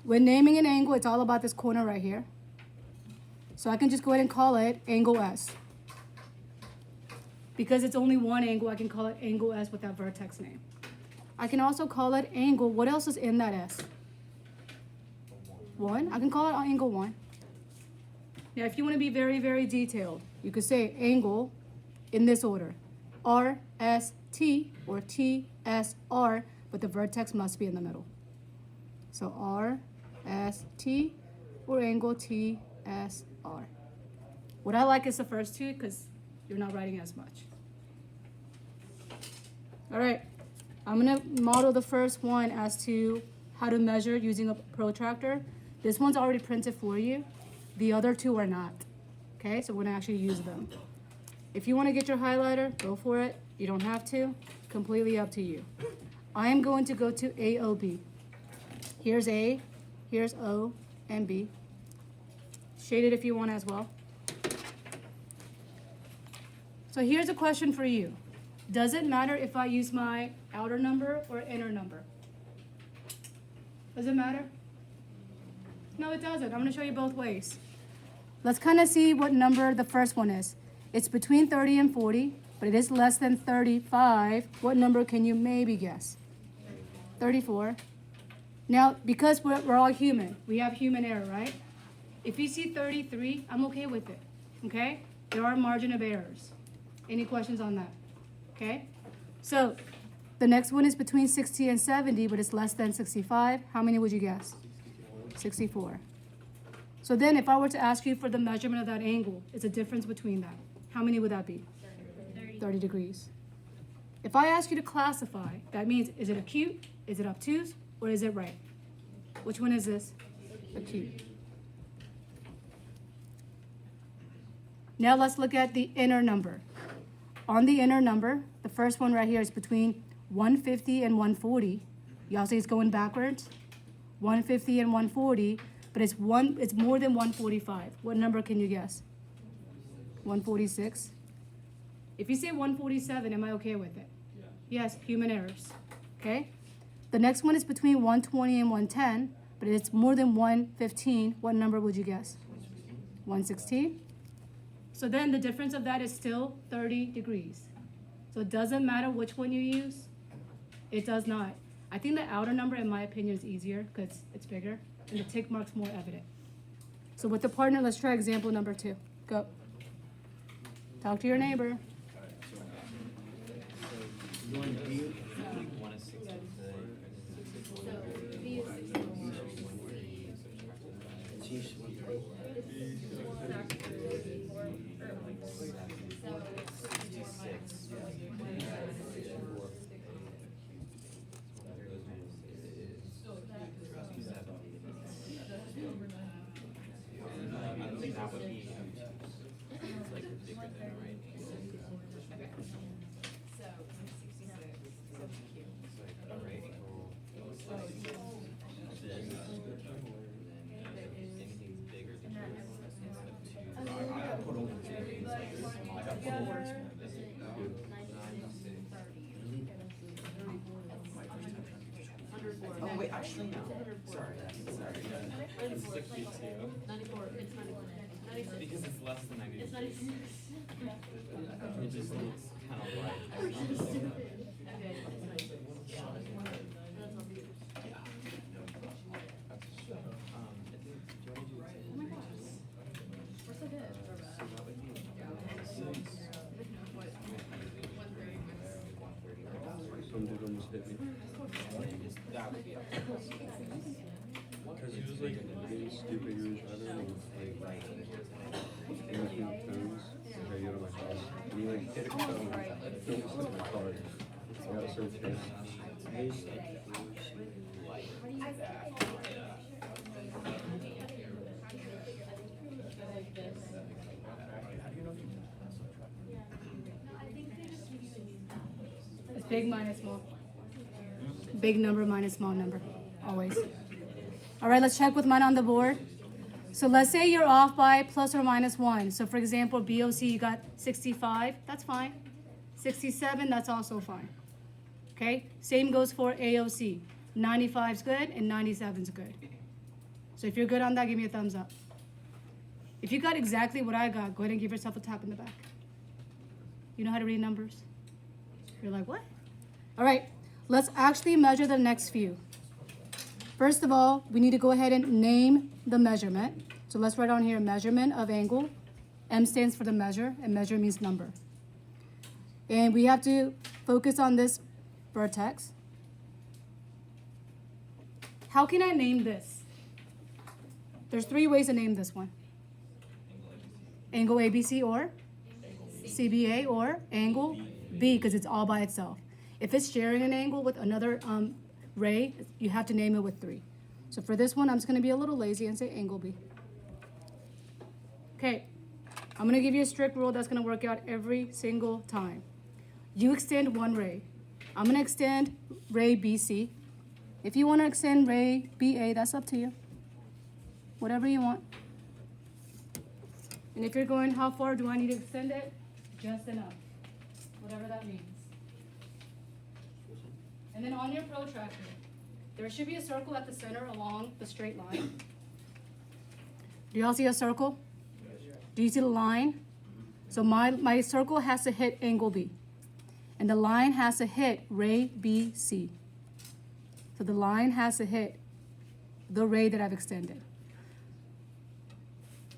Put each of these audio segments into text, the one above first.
When naming an angle, it's all about this corner right here. So I can just go ahead and call it angle S. Because it's only one angle, I can call it angle S with that vertex name. I can also call it angle. What else is in that S? 1. I can call it angle 1. Now, if you want to be very, very detailed, you could say angle in this order. R, S, T, or T, S, R, but the vertex must be in the middle. So R, S, T, or angle T, S, R. What I like is the first two because you're not writing as much. All right, I'm gonna model the first one as to how to measure using a protractor. This one's already printed for you. The other two are not. Okay, so we're gonna actually use them. If you wanna get your highlighter, go for it. You don't have to, completely up to you. I am going to go to AOB. Here's A, here's O, and B. Shade it if you want as well. So here's a question for you. Does it matter if I use my outer number or inner number? Does it matter? No, it doesn't. I'm going to show you both ways. Let's kind of see what number the first one is. It's between 30 and 40, but it is less than 35. What number can you maybe guess? 34. Now, because we're all human, we have human error, right? If you see 33, I'm okay with it, okay? There are margin of errors. Any questions on that? Okay? So, the next one is between 60 and 70, but it's less than 65. How many would you guess? 64. So then if I were to ask you for the measurement of that angle, it's a difference between that. How many would that be? 30 degrees. If I ask you to classify, that means is it acute, is it obtuse, or is it right? Which one is this? Acute. Now let's look at the inner number. On the inner number, the first one right here is between 150 and 140. Y'all see it's going backwards? 150 and 140, but it's more than 145. What number can you guess? 146. If you say 147, am I okay with it? Yeah. Yes, human errors. Okay? The next one is between 120 and 110, but it's more than 115. What number would you guess? 116. So then the difference of that is still 30 degrees. So it doesn't matter which one you use. It does not. I think the outer number, in my opinion, is easier because it's bigger and the tick mark's more evident. So with the partner, let's try example number 2. Go. Talk to your neighbor. Oh, wait, actually, no. Sorry. 62. 94. It's 94. Because it's less than 90. It's 96. It just looks kind of like. Okay, it's 96. Yeah. That's all good. Oh my gosh. We're so good. Some dude almost hit me. Because he was like being stupid, he was trying to like anything turns. Okay, you know my house. And he like hit a cone. It was like my car. I got so pissed. It's big minus small. Big number minus small number, always. All right, let's check with mine on the board. So let's say you're off by plus or minus 1. So for example, BOC, you got 65, that's fine. 67, that's also fine. Okay, same goes for AOC. 95 is good and 97 is good. So if you're good on that, give me a thumbs up. If you got exactly what I got, go ahead and give yourself a tap in the back. You know how to read numbers? You're like, what? All right, let's actually measure the next few. First of all, we need to go ahead and name the measurement. So let's write on here, measurement of angle. M stands for the measure, and measure means number. And we have to focus on this vertex. How can I name this? There's 3 ways to name this one. Angle ABC or CBA or angle B, because it's all by itself. If it's sharing an angle with another ray, you have to name it with 3. So for this one, I'm just going to be a little lazy and say angle B. Okay, I'm going to give you a strict rule that's going to work out every single time. You extend one ray. I'm going to extend ray BC. If you want to extend ray BA, that's up to you. Whatever you want. And if you're going, how far do I need to extend it? Just enough. Whatever that means. And then on your protractor, there should be a circle at the center along the straight line. Do y'all see a circle? Do you see the line? So my circle has to hit angle B. And the line has to hit ray BC. So the line has to hit the ray that I've extended.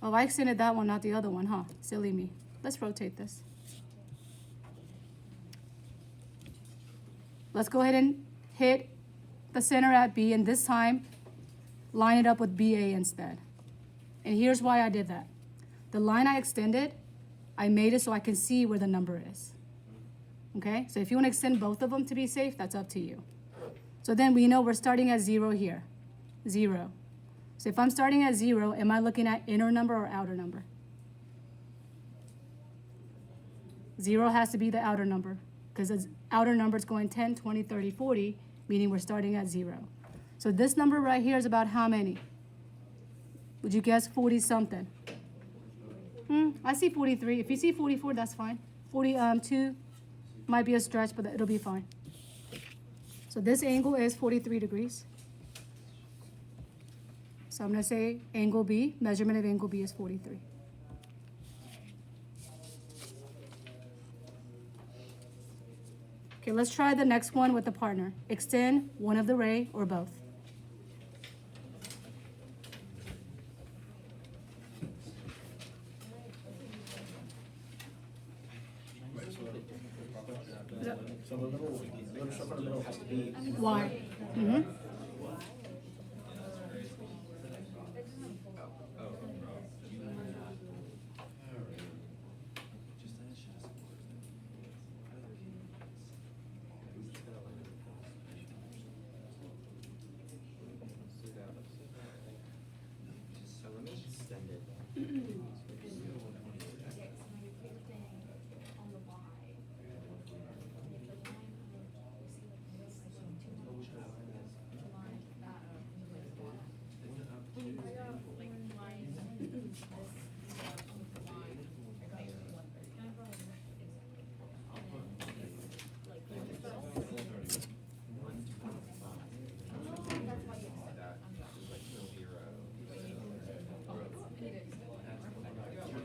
Oh, I extended that one, not the other one, huh? Silly me. Let's rotate this. Let's go ahead and hit the center at B, and this time, line it up with BA instead. And here's why I did that. The line I extended, I made it so I can see where the number is. Okay? So if you want to extend both of them to be safe, that's up to you. So then we know we're starting at 0 here. 0. So if I'm starting at 0, am I looking at inner number or outer number? 0 has to be the outer number, because the outer number is going 10, 20, 30, 40, meaning we're starting at 0. So this number right here is about how many? Would you guess 40 something? I see 43. If you see 44, that's fine. 42 might be a stretch, but it'll be fine. So this angle is 43 degrees. So I'm going to say angle B, measurement of angle B is 43. Okay, let's try the next one with the partner. Extend one of the ray or both. So the little stuff in the middle has to be. Why? Mm-hmm. So let me extend it.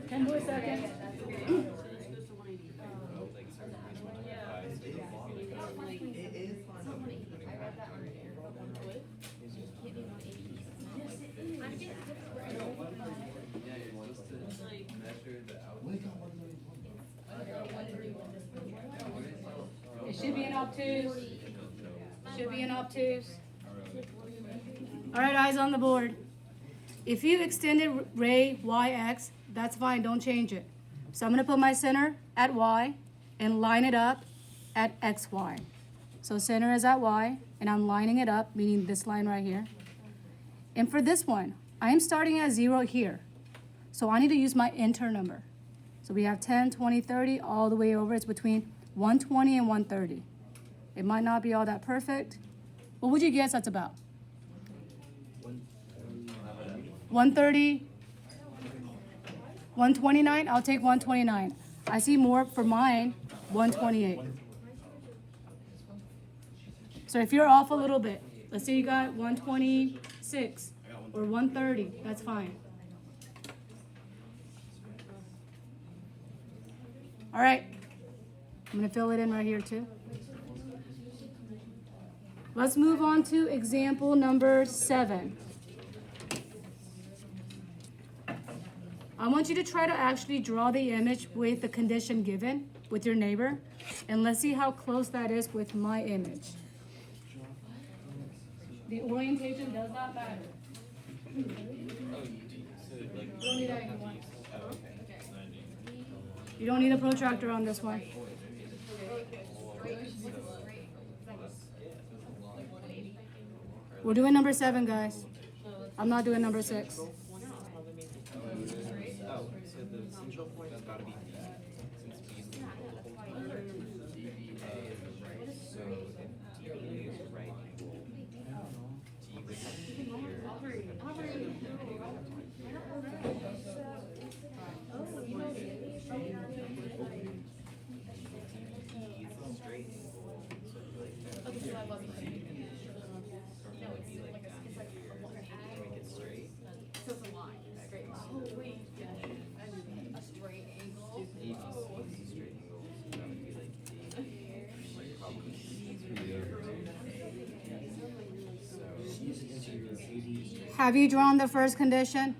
Ten more seconds. It should be an obtuse. Should be an obtuse. All right, eyes on the board. If you extended ray YX, that's fine, don't change it. So I'm gonna put my center at Y and line it up at XY. So center is at Y, and I'm lining it up, meaning this line right here. And for this one, I'm starting at 0 here. So I need to use my inter number. So we have 10, 20, 30, all the way over. It's between 120 and 130. It might not be all that perfect. What would you guess that's about? 130, 129? I'll take 129. I see more for mine, 128. So if you're off a little bit, let's say you got 126. or 130, that's fine. All right, I'm gonna fill it in right here too. Let's move on to example number 7. I want you to try to actually draw the image with the condition given with your neighbor, and let's see how close that is with my image. The orientation does not matter. Oh, you do, so like. You don't need that anymore. Oh, okay. You don't need a protractor on this one. We're doing number 7, guys. I'm not doing number 6. Oh, so the central point has gotta be B, since B is the multiple point. So if D is a right angle, D would have to be here. D is a straight angle, so like that. Okay, so I wasn't. Or it would be like down here, make it straight. So it's a line, straight line. Oh, wait, yeah, a straight angle. ABC is a straight angle, so that would be like D, like probably C here. So, Have you drawn the first condition?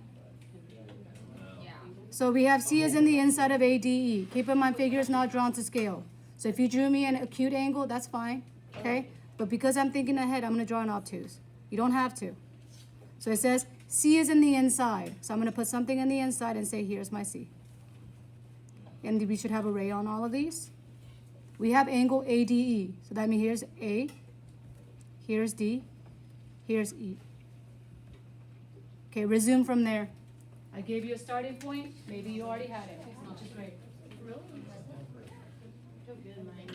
Yeah. So we have C is in the inside of ADE. Keep in mind, figure is not drawn to scale. So if you drew me an acute angle, that's fine, okay? But because I'm thinking ahead, I'm gonna draw an obtuse. You don't have to. So it says C is in the inside. So I'm gonna put something in the inside and say, here's my C. And we should have a ray on all of these. We have angle ADE. So that means here's A, here's D, here's E. Okay, resume from there. I gave you a starting point. Maybe you already had it, which is great. Really? So good, mine.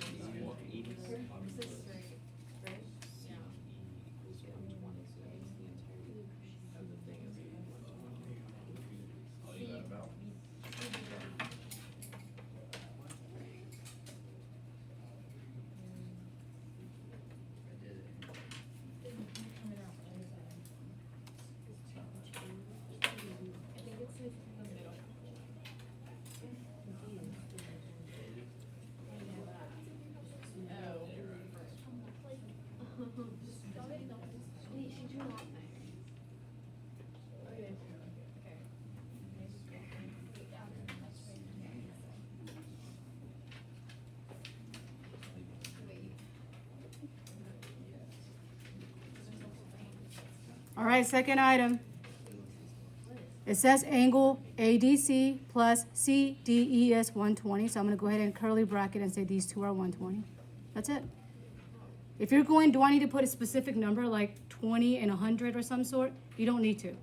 This is straight, right? Yeah. equals 120, so it's the entirety of the thing is 120. All you got about? I think it's in the middle. Wait, she drew that thing. Okay. Okay. All right, second item. It says angle ADC plus CDE is 120. So I'm going to go ahead and curly bracket and say these two are 120. That's it. If you're going, do I need to put a specific number like 20 and 100 or some sort? You don't need to,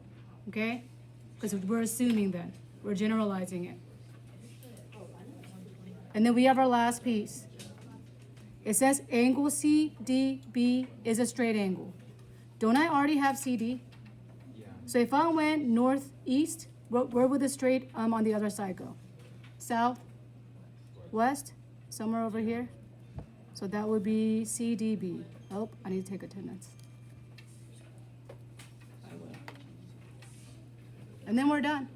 okay? Because we're assuming then. We're generalizing it. And then we have our last piece. It says angle CDB is a straight angle. Don't I already have CD? Yeah. So if I went northeast, where would the straight on the other side go? South? West? Somewhere over here? So that would be CDB. Oh, I need to take attendance. And then we're done.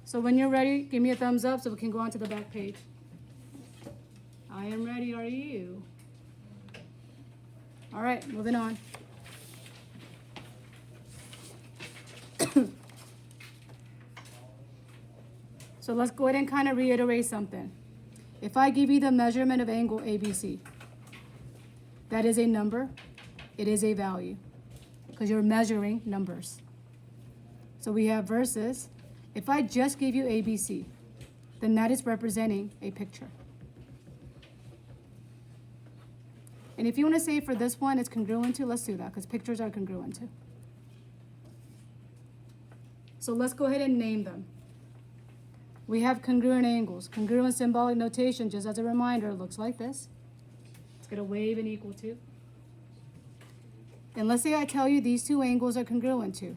So when you're ready, give me a thumbs up so we can go on to the back page. I am ready, are you? All right, moving on. So let's go ahead and kind of reiterate something. If I give you the measurement of angle ABC, that is a number, it is a value, because you're measuring numbers. So we have versus, if I just give you ABC, then that is representing a picture. And if you want to say for this one it's congruent to, let's do that, because pictures are congruent to. So let's go ahead and name them. We have congruent angles. Congruent symbolic notation, just as a reminder, looks like this. It's going to wave and equal to. And let's say I tell you these two angles are congruent to.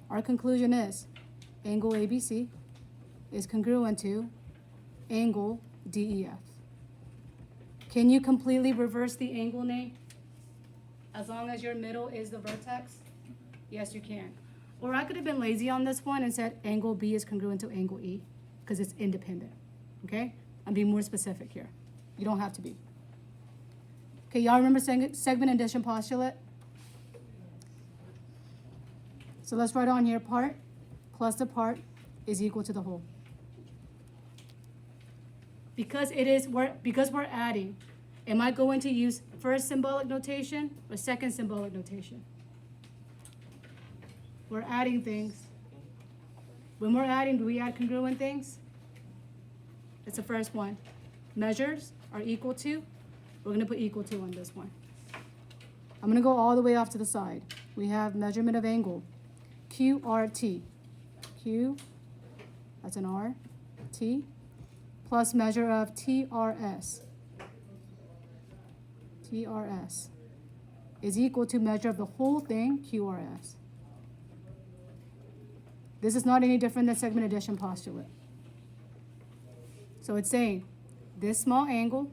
Our conclusion is angle ABC is congruent to angle DEF. Can you completely reverse the angle name? As long as your middle is the vertex? Yes, you can. Or I could have been lazy on this one and said angle B is congruent to angle E, because it's independent, okay? I'm being more specific here. You don't have to be. Okay, y'all remember segment addition postulate? So let's write on here, part plus the part is equal to the whole. Because we're adding, am I going to use first symbolic notation or second symbolic notation? We're adding things. When we're adding, do we add congruent things? It's the first one. Measures are equal to, we're gonna put equal to on this one. I'm gonna go all the way off to the side. We have measurement of angle, QRT. Q, that's an R, T, plus measure of TRS. TRS is equal to measure of the whole thing, QRS. This is not any different than segment addition postulate. So it's saying this small angle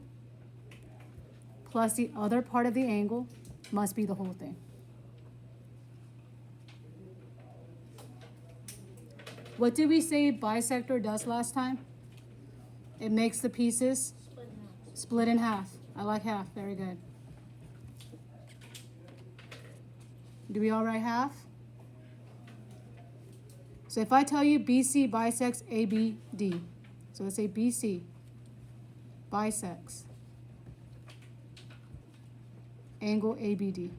plus the other part of the angle must be the whole thing. What did we say bisector does last time? It makes the pieces split in half. I like half, very good. Do we all write half? So if I tell you BC bisects ABD, so let's say BC bisects angle ABD,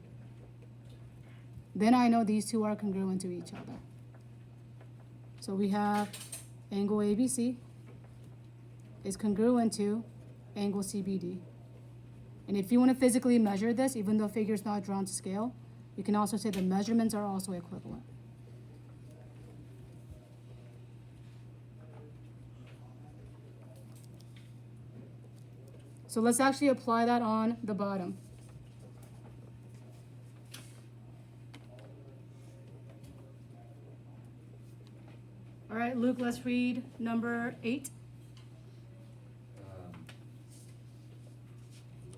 then I know these two are congruent to each other. So we have angle ABC is congruent to angle CBD. And if you want to physically measure this, even though figure is not drawn to scale, you can also say the measurements are also equivalent. So let's actually apply that on the bottom. All right, Luke, let's read number 8.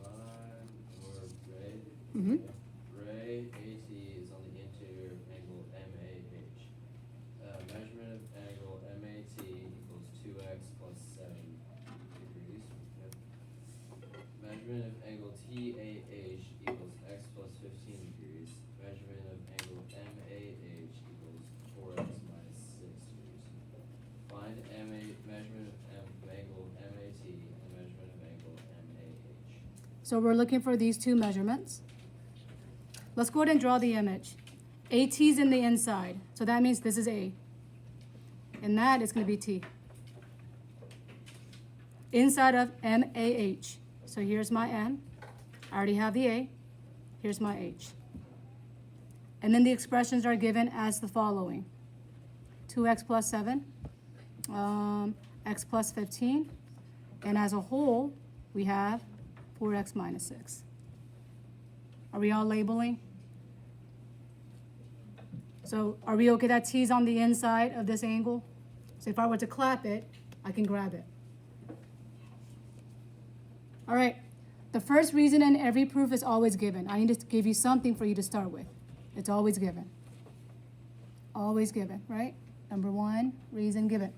Line or ray. Mm-hmm. Ray AT is on the interior of angle MAH. Measurement of angle MAT equals 2x plus 7 degrees. Yep. Measurement of angle TAH equals x plus 15 degrees. Measurement of angle MAH equals 4x minus 6 degrees. Find measurement of angle MAT and measurement of angle MAH. So we're looking for these two measurements. Let's go ahead and draw the image. AT is in the inside, so that means this is A. And that is going to be T. Inside of MAH. So here's my M. I already have the A. Here's my H. And then the expressions are given as the following. 2x plus 7, x plus 15, and as a whole, we have 4x minus 6. Are we all labeling? So are we okay that T's on the inside of this angle? So if I were to clap it, I can grab it. All right, the first reason in every proof is always given. I need to give you something for you to start with. It's always given. Always given, right? Number one, reason given.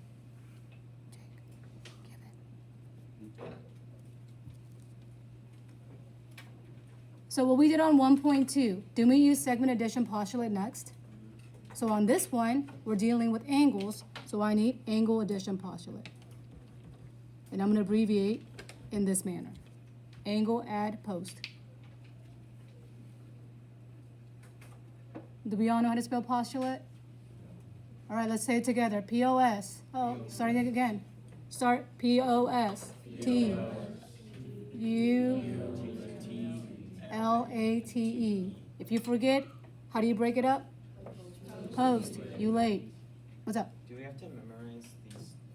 So what we did on 1.2, didn't we use segment addition postulate next? So on this one, we're dealing with angles, so I need angle addition postulate. And I'm going to abbreviate in this manner. Angle add post. Do we all know how to spell postulate? All right, let's say it together. POS. Oh, starting it again. Start POS. T. U. L-A-T-E. If you forget, how do you break it up? Post. You late. What's up? Do we have to memorize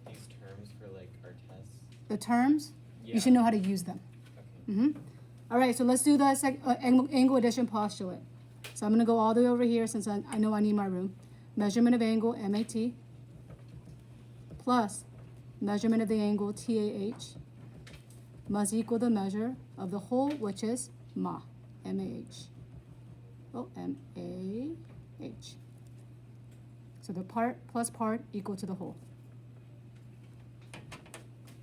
these terms for like our tests? The terms? Yeah. You should know how to use them. Okay. All right, so let's do the angle addition postulate. So I'm going to go all the way over here since I know I need my room. Measurement of angle MAT plus measurement of the angle TAH must equal the measure of the whole, which is MAH. Oh, M-A-H. So the part plus part equal to the whole.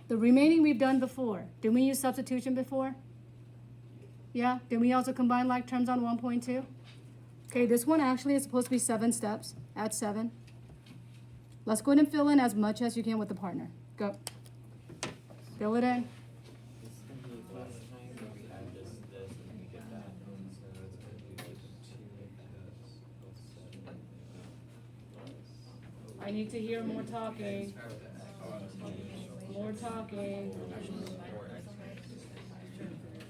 The remaining we've done before. Did we use substitution before? Yeah, did we also combine like terms on 1.2? Okay, this one actually is supposed to be 7 steps. Add 7. Let's go ahead and fill in as much as you can with the partner. Go. Fill it in. This is gonna be last time where we add this, and then we get that. So it's gonna be like 2x plus 7 plus. I need to hear more talking. More talking. Combine like terms, so.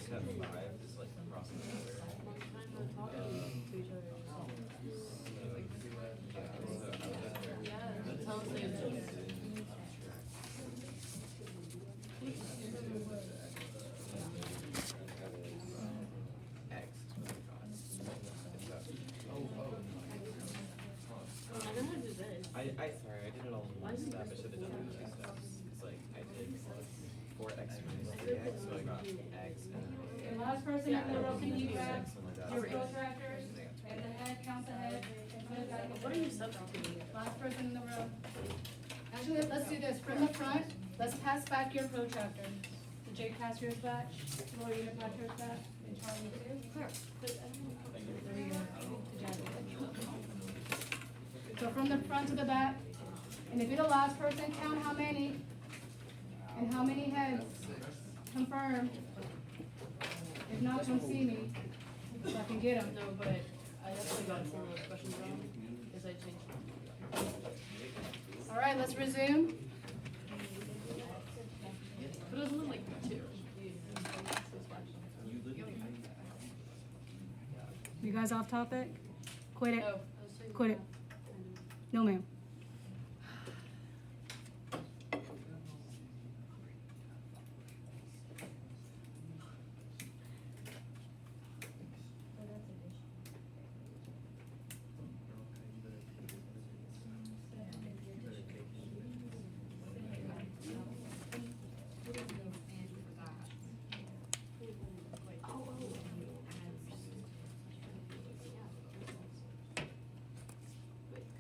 Step 5 is like crossing over. Sorry, I did it all in one step. I should have done it in 2 steps. It's like I did 4x minus 3x, so I got x and The last person in the row, can you grab x and like your that. protractors and the head, count the head, and put it back in. What are you substituting? Last person in the row. Actually, let's do this. From the front, let's pass back your protractor. So Jake, pass yours back. Laura, you pass yours back. And Charlie, too. There you go. Good job. So from the front to the back, and if you're the last person, count how many, and how many heads. Confirm. If not, come see me, so I can get them. No, but I definitely got some of those questions wrong, because I changed. All right, let's resume. But it was only like 2. You guys off topic? Quit it. Oh, I was saying. Quit it. No, ma'am.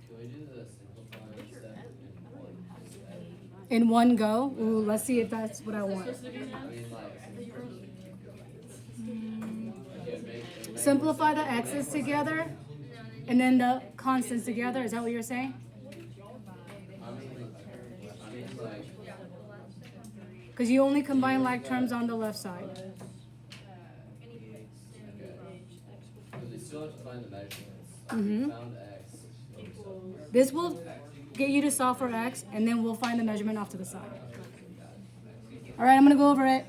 Can we do the simplifying step In one go. Ooh, let's see if that's what I want. I mean, like, okay, make Simplify the x's together, and then the constants together. Is that what you're saying? I mean, like, Because you only combine like terms on the left side. because we still have to find the measurements. Mhm. We found x. This will get you to solve for x, and then we'll find the measurement off to the side. All right, I'm going to go over it.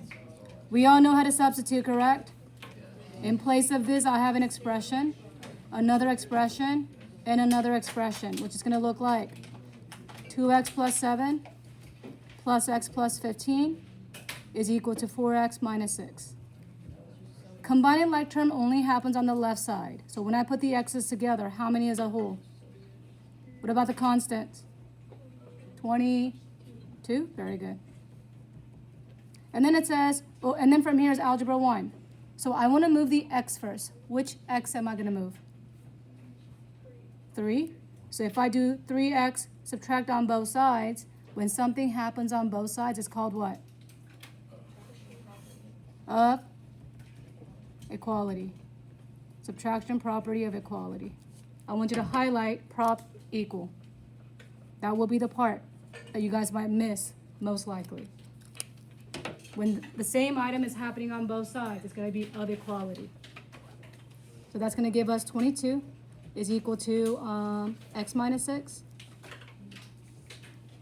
We all know how to substitute, correct? In place of this, I have an expression, another expression, and another expression, which is going to look like 2x plus 7 plus x plus 15 is equal to 4x minus 6. Combining like term only happens on the left side. So when I put the x's together, how many is a whole? What about the constants? 22? Very good. And then it says, oh, and then from here is algebra 1. So I want to move the x first. Which x am I going to move? 3. So if I do 3x, subtract on both sides, when something happens on both sides, it's called what? Of equality. Subtraction property of equality. I want you to highlight prop equal. That will be the part that you guys might miss most likely. When the same item is happening on both sides, it's going to be of equality. So that's going to give us 22 is equal to x minus 6.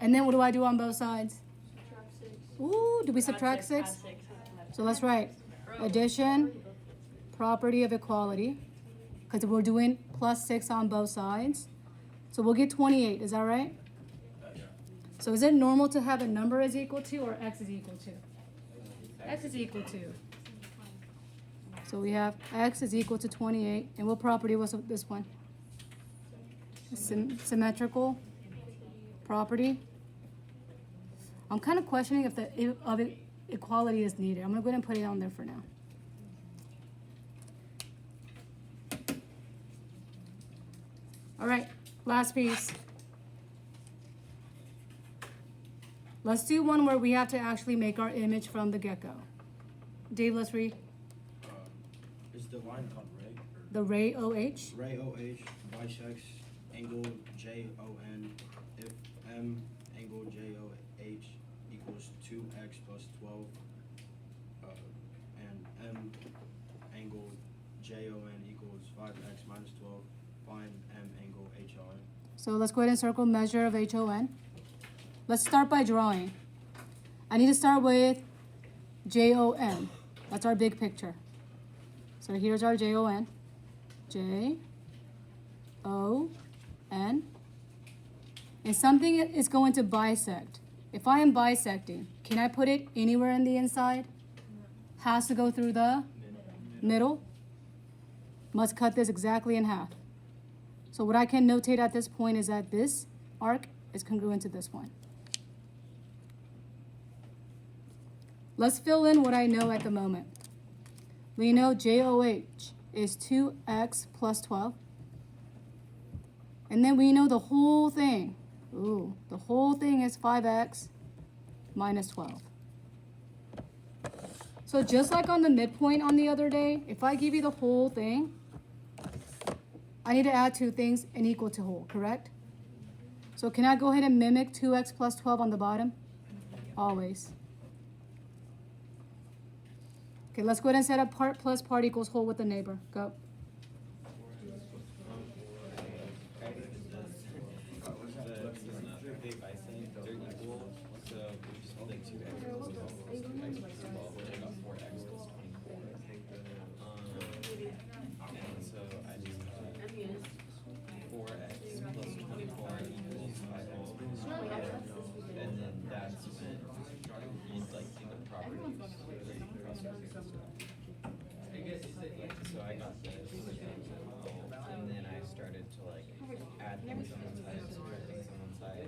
And then what do I do on both sides? Subtract 6. Ooh, do we subtract 6? So let's write addition, property of equality, because we're doing plus 6 on both sides. So we'll get 28, is that right? So is it normal to have a number is equal to or x is equal to? X is equal to. So we have x is equal to 28, and what property was this one? Symmetrical property. I'm kind of questioning if equality is needed. I'm gonna go ahead and put it on there for now. All right, last piece. Let's do one where we have to actually make our image from the get-go. Dave, let's read. Is the line called ray? Or The ray OH. ray OH bisects angle JON if M angle JOH equals 2x plus 12 and M angle JON equals 5x minus 12. Find M angle HON. So let's go ahead and circle measure of HON. Let's start by drawing. I need to start with JON. That's our big picture. So here's our JON. JON. And something is going to bisect. If I am bisecting, can I put it anywhere in the inside? Has to go through the middle. Must cut this exactly in half. So what I can notate at this point is that this arc is congruent to this one. Let's fill in what I know at the moment. We know JOH is 2x plus 12. And then we know the whole thing. Ooh, the whole thing is 5x minus 12. So just like on the midpoint on the other day, if I give you the whole thing, I need to add two things and equal to whole, correct? So can I go ahead and mimic 2x plus 12 on the bottom? Always. Okay, let's go ahead and set up part plus part equals whole with the neighbor. Go. They bisect, they're equal, so we just like 2x equals 12, 2x equals 12, and I got 4x equals 24. And so I just got 4x plus 24 equals 5. And then that's when you like do the properties where you cross reference stuff. So I got this, and then I started to like add things on one side, subtract things on one side,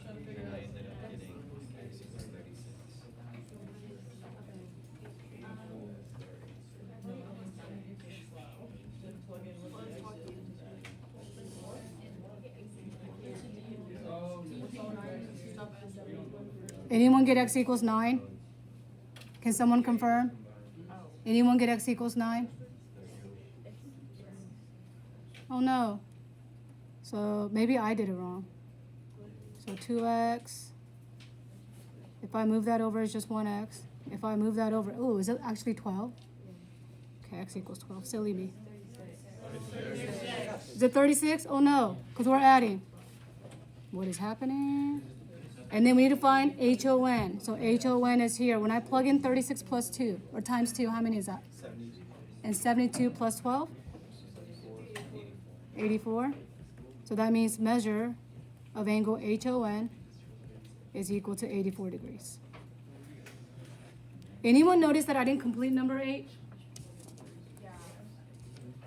and then I ended up getting x equals 36. Anyone get x equals 9? Can someone confirm? Anyone get x equals 9? Oh no. So maybe I did it wrong. So 2x. If I move that over, it's just 1x. If I move that over, oh, is it actually 12? Okay, x equals 12. Silly me. Is it 36? Oh no, because we're adding. What is happening? And then we need to find HON. So HON is here. When I plug in 36 plus 2, or times 2, how many is that? 72. And 72 plus 12? 84. So that means measure of angle HON is equal to 84 degrees. Anyone notice that I didn't complete number 8?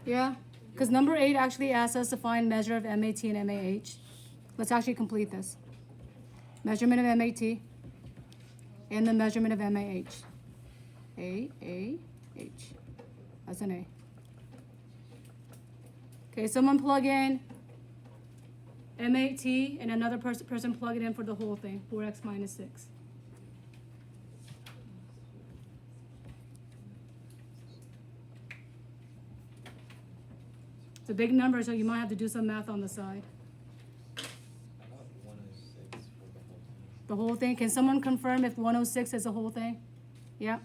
Yeah? Because number 8 actually asks us to find measure of MAT and MAH. Let's actually complete this. Measurement of MAT and the measurement of MAH. AAH. That's an A. Okay, someone plug in MAT and another person plug it in for the whole thing, 4x minus 6. It's a big number, so you might have to do some math on the side. I got 106 for the whole thing. The whole thing, can someone confirm if 106 is the whole thing? Yeah?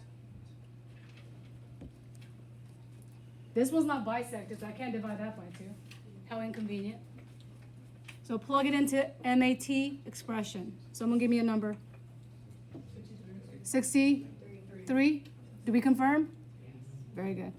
This one's not bisected, so I can't divide that by 2. How inconvenient. So plug it into MAT expression. Someone give me a number. 63? Do we confirm? Very good.